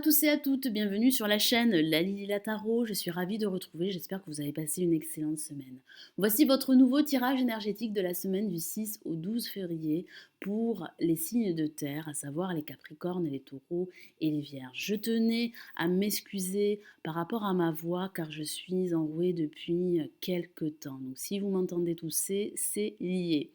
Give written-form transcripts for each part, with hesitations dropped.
à tous et à toutes, bienvenue sur la chaîne La Lily la Tarot, je suis ravie de retrouver, j'espère que vous avez passé une excellente semaine. Voici votre nouveau tirage énergétique de la semaine du 6 au 12 février pour les signes de terre, à savoir les capricornes, les taureaux et les vierges. Je tenais à m'excuser par rapport à ma voix car je suis enrouée depuis quelques temps. Donc si vous m'entendez tousser, c'est lié.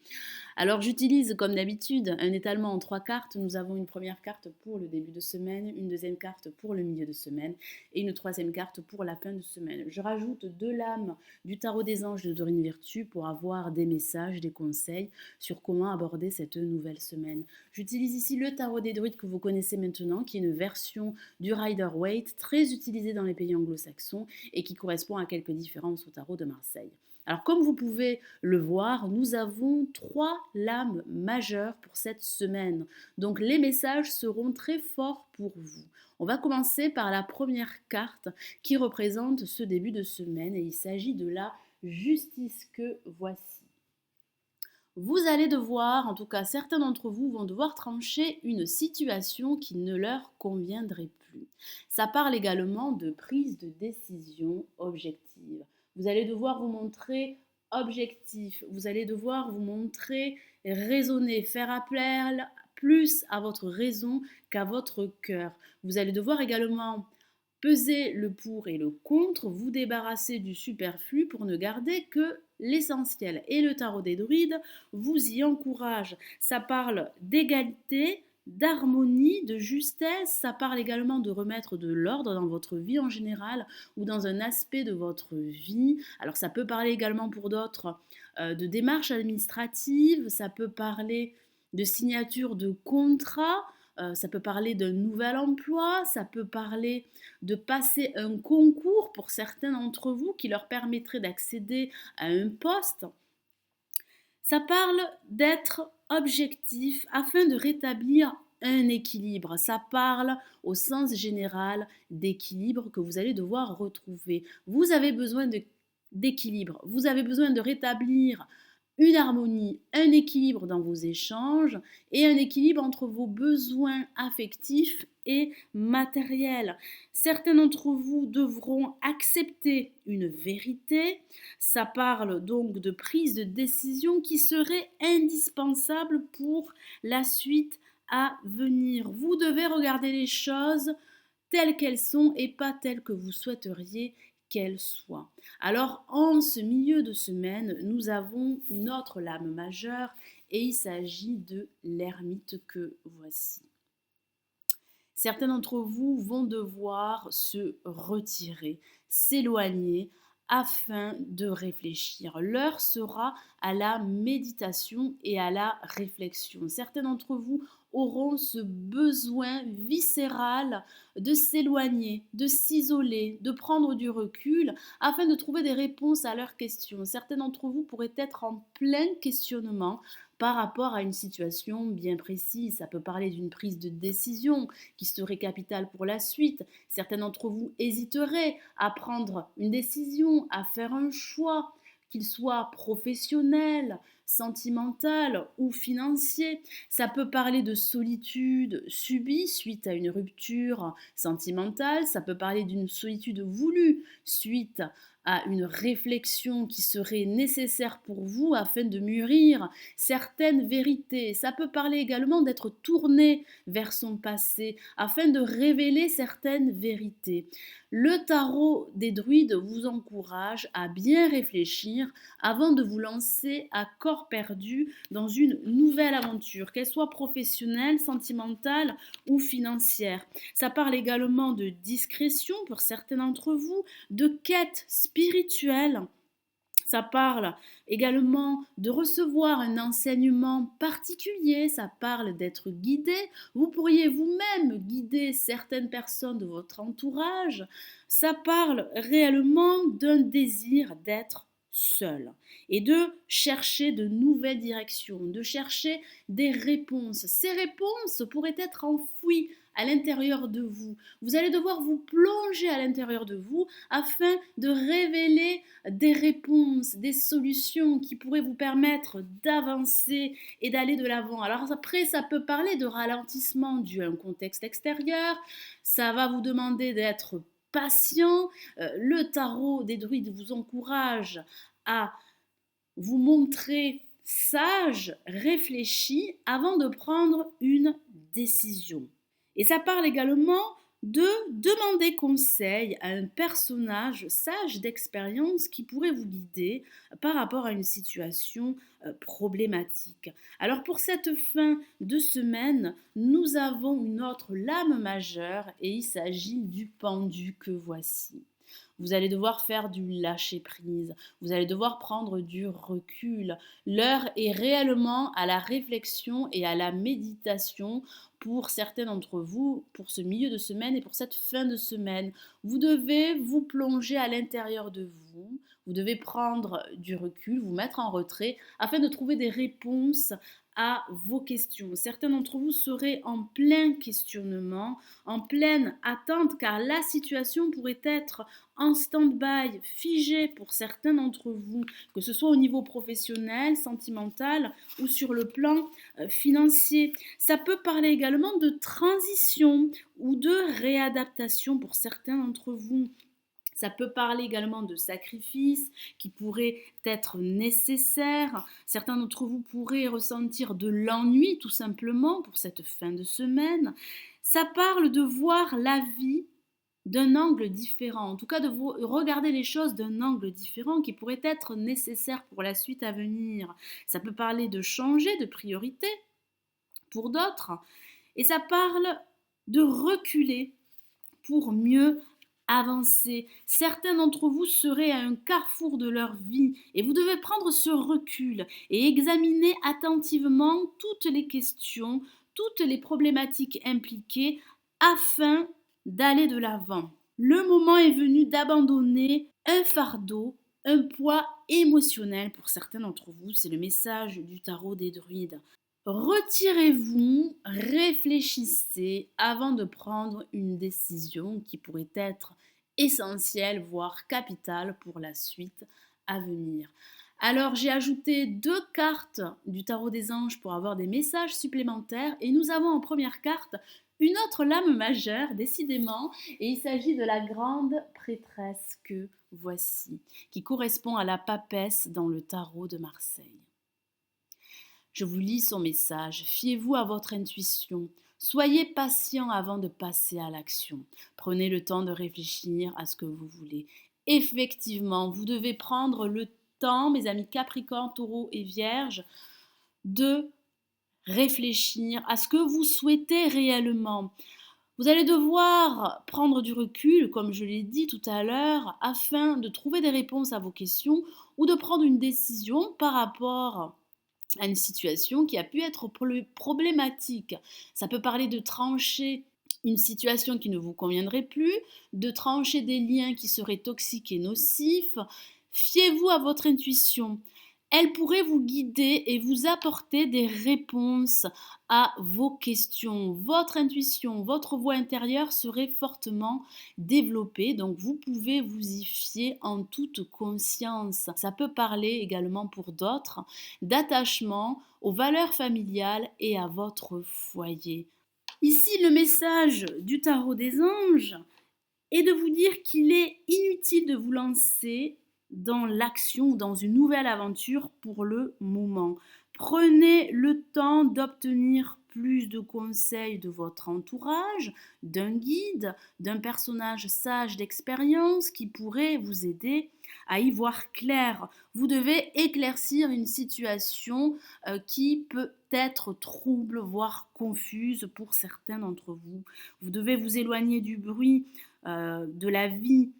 Alors j'utilise comme d'habitude un étalement en 3 cartes. Nous avons une première carte pour le début de semaine, une deuxième carte pour le milieu de semaine et une troisième carte pour la fin de semaine. Je rajoute 2 lames du tarot des anges de Dorine Virtue pour avoir des messages, des conseils sur comment aborder cette nouvelle semaine. J'utilise ici le tarot des druides que vous connaissez maintenant, qui est une version du Rider-Waite très utilisée dans les pays anglo-saxons et qui correspond à quelques différences au tarot de Marseille. Alors comme vous pouvez le voir, nous avons 3 lames majeures pour cette semaine. Donc les messages seront très forts pour vous. On va commencer par la première carte qui représente ce début de semaine et il s'agit de la justice que voici. Vous allez devoir, en tout cas certains d'entre vous vont devoir trancher une situation qui ne leur conviendrait plus. Ça parle également de prise de décision objective. Vous allez devoir vous montrer objectif, vous allez devoir vous montrer raisonner, faire appel plus à votre raison qu'à votre cœur. Vous allez devoir également peser le pour et le contre, vous débarrasser du superflu pour ne garder que l'essentiel. Et le tarot des druides vous y encourage. Ça parle d'égalité, d'harmonie, de justesse. Ça parle également de remettre de l'ordre dans votre vie en général ou dans un aspect de votre vie. Alors ça peut parler également pour d'autres de démarches administratives, ça peut parler de signature de contrats, ça peut parler d'un nouvel emploi, ça peut parler de passer un concours pour certains d'entre vous qui leur permettrait d'accéder à un poste. Ça parle d'être objectif afin de rétablir un équilibre. Ça parle au sens général d'équilibre que vous allez devoir retrouver. Vous avez besoin d'équilibre. Vous avez besoin de rétablir une harmonie, un équilibre dans vos échanges et un équilibre entre vos besoins affectifs et matériels. Certains d'entre vous devront accepter une vérité. Ça parle donc de prise de décision qui serait indispensable pour la suite à venir. Vous devez regarder les choses telles qu'elles sont et pas telles que vous souhaiteriez qu'elles soient. Alors, en ce milieu de semaine, nous avons une autre lame majeure et il s'agit de l'ermite que voici. Certains d'entre vous vont devoir se retirer, s'éloigner afin de réfléchir. L'heure sera à la méditation et à la réflexion. Certains d'entre vous auront ce besoin viscéral de s'éloigner, de s'isoler, de prendre du recul afin de trouver des réponses à leurs questions. Certains d'entre vous pourraient être en plein questionnement par rapport à une situation bien précise. Ça peut parler d'une prise de décision qui serait capitale pour la suite. Certains d'entre vous hésiteraient à prendre une décision, à faire un choix, qu'il soit professionnel, sentimental ou financier. Ça peut parler de solitude subie suite à une rupture sentimentale. Ça peut parler d'une solitude voulue suite à une réflexion qui serait nécessaire pour vous afin de mûrir certaines vérités. Ça peut parler également d'être tourné vers son passé afin de révéler certaines vérités. Le tarot des druides vous encourage à bien réfléchir avant de vous lancer à corps perdu dans une nouvelle aventure, qu'elle soit professionnelle, sentimentale ou financière. Ça parle également de discrétion pour certains d'entre vous, de quête spirituelle. Ça parle également de recevoir un enseignement particulier, ça parle d'être guidé. Vous pourriez vous-même guider certaines personnes de votre entourage. Ça parle réellement d'un désir d'être seul et de chercher de nouvelles directions, de chercher des réponses. Ces réponses pourraient être enfouies à l'intérieur de vous. Vous allez devoir vous plonger à l'intérieur de vous afin de révéler des réponses, des solutions qui pourraient vous permettre d'avancer et d'aller de l'avant. Alors après, ça peut parler de ralentissement dû à un contexte extérieur, ça va vous demander d'être patient. Le tarot des druides vous encourage à vous montrer sage, réfléchi avant de prendre une décision. Et ça parle également de demander conseil à un personnage sage d'expérience qui pourrait vous guider par rapport à une situation problématique. Alors pour cette fin de semaine, nous avons une autre lame majeure et il s'agit du pendu que voici. Vous allez devoir faire du lâcher-prise, vous allez devoir prendre du recul. L'heure est réellement à la réflexion et à la méditation pour certains d'entre vous, pour ce milieu de semaine et pour cette fin de semaine. Vous devez vous plonger à l'intérieur de vous, vous devez prendre du recul, vous mettre en retrait afin de trouver des réponses à vos questions. Certains d'entre vous seraient en plein questionnement, en pleine attente, car la situation pourrait être en stand-by, figée pour certains d'entre vous, que ce soit au niveau professionnel, sentimental ou sur le plan financier. Ça peut parler également de transition ou de réadaptation pour certains d'entre vous. Ça peut parler également de sacrifices qui pourraient être nécessaires. Certains d'entre vous pourraient ressentir de l'ennui tout simplement pour cette fin de semaine. Ça parle de voir la vie d'un angle différent, en tout cas de regarder les choses d'un angle différent qui pourrait être nécessaire pour la suite à venir. Ça peut parler de changer de priorité pour d'autres et ça parle de reculer pour mieux avancer. Certains d'entre vous seraient à un carrefour de leur vie et vous devez prendre ce recul et examiner attentivement toutes les questions, toutes les problématiques impliquées afin d'aller de l'avant. Le moment est venu d'abandonner un fardeau, un poids émotionnel pour certains d'entre vous. C'est le message du tarot des druides. Retirez-vous, réfléchissez avant de prendre une décision qui pourrait être essentielle, voire capitale pour la suite à venir. Alors j'ai ajouté 2 cartes du tarot des anges pour avoir des messages supplémentaires et nous avons en première carte une autre lame majeure, décidément, et il s'agit de la grande prêtresse que voici, qui correspond à la papesse dans le tarot de Marseille. Je vous lis son message. Fiez-vous à votre intuition. Soyez patient avant de passer à l'action. Prenez le temps de réfléchir à ce que vous voulez. Effectivement, vous devez prendre le temps, mes amis Capricorne, Taureau et Vierge, de réfléchir à ce que vous souhaitez réellement. Vous allez devoir prendre du recul, comme je l'ai dit tout à l'heure, afin de trouver des réponses à vos questions ou de prendre une décision par rapport à une situation qui a pu être problématique. Ça peut parler de trancher une situation qui ne vous conviendrait plus, de trancher des liens qui seraient toxiques et nocifs. Fiez-vous à votre intuition. Elle pourrait vous guider et vous apporter des réponses à vos questions. Votre intuition, votre voix intérieure serait fortement développée, donc vous pouvez vous y fier en toute conscience. Ça peut parler également pour d'autres d'attachement aux valeurs familiales et à votre foyer. Ici, le message du tarot des anges est de vous dire qu'il est inutile de vous lancer dans l'action ou dans une nouvelle aventure pour le moment. Prenez le temps d'obtenir plus de conseils de votre entourage, d'un guide, d'un personnage sage d'expérience qui pourrait vous aider à y voir clair. Vous devez éclaircir une situation qui peut être trouble, voire confuse pour certains d'entre vous. Vous devez vous éloigner du bruit de la vie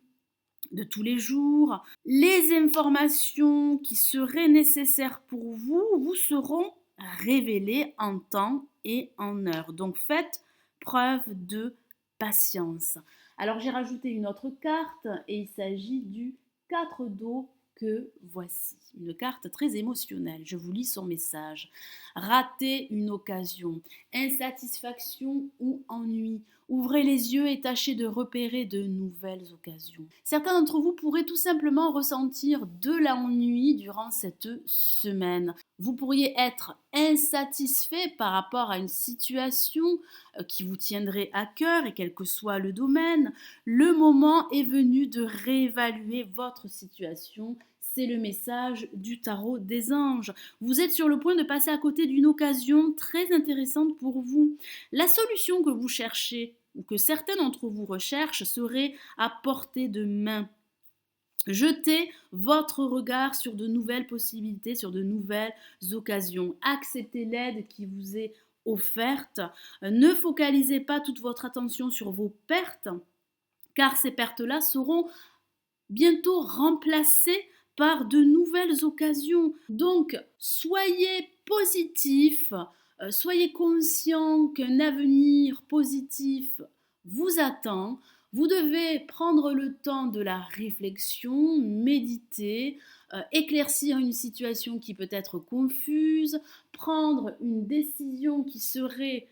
de tous les jours. Les informations qui seraient nécessaires pour vous vous seront révélées en temps et en heure. Donc faites preuve de patience. Alors j'ai rajouté une autre carte et il s'agit du 4 d'eau que voici. Une carte très émotionnelle. Je vous lis son message. Rater une occasion, insatisfaction ou ennui. Ouvrez les yeux et tâchez de repérer de nouvelles occasions. Certains d'entre vous pourraient tout simplement ressentir de l'ennui durant cette semaine. Vous pourriez être insatisfait par rapport à une situation qui vous tiendrait à cœur et quel que soit le domaine. Le moment est venu de réévaluer votre situation. C'est le message du tarot des anges. Vous êtes sur le point de passer à côté d'une occasion très intéressante pour vous. La solution que vous cherchez ou que certains d'entre vous recherchent serait à portée de main. Jetez votre regard sur de nouvelles possibilités, sur de nouvelles occasions. Acceptez l'aide qui vous est offerte. Ne focalisez pas toute votre attention sur vos pertes, car ces pertes-là seront bientôt remplacées par de nouvelles occasions. Donc, soyez positif, soyez conscient qu'un avenir positif vous attend. Vous devez prendre le temps de la réflexion, méditer, éclaircir une situation qui peut être confuse, prendre une décision qui serait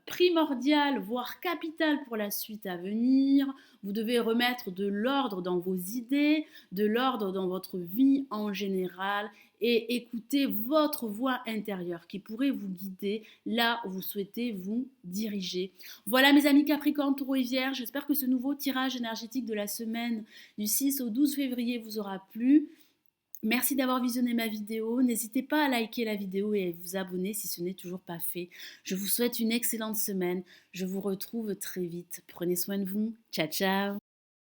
primordiale, voire capitale pour la suite à venir. Vous devez remettre de l'ordre dans vos idées, de l'ordre dans votre vie en général et écouter votre voix intérieure qui pourrait vous guider là où vous souhaitez vous diriger. Voilà mes amis Capricorne, Taureau et Vierge, j'espère que ce nouveau tirage énergétique de la semaine du 6 au 12 février vous aura plu. Merci d'avoir visionné ma vidéo. N'hésitez pas à liker la vidéo et à vous abonner si ce n'est toujours pas fait. Je vous souhaite une excellente semaine. Je vous retrouve très vite. Prenez soin de vous. Ciao, ciao.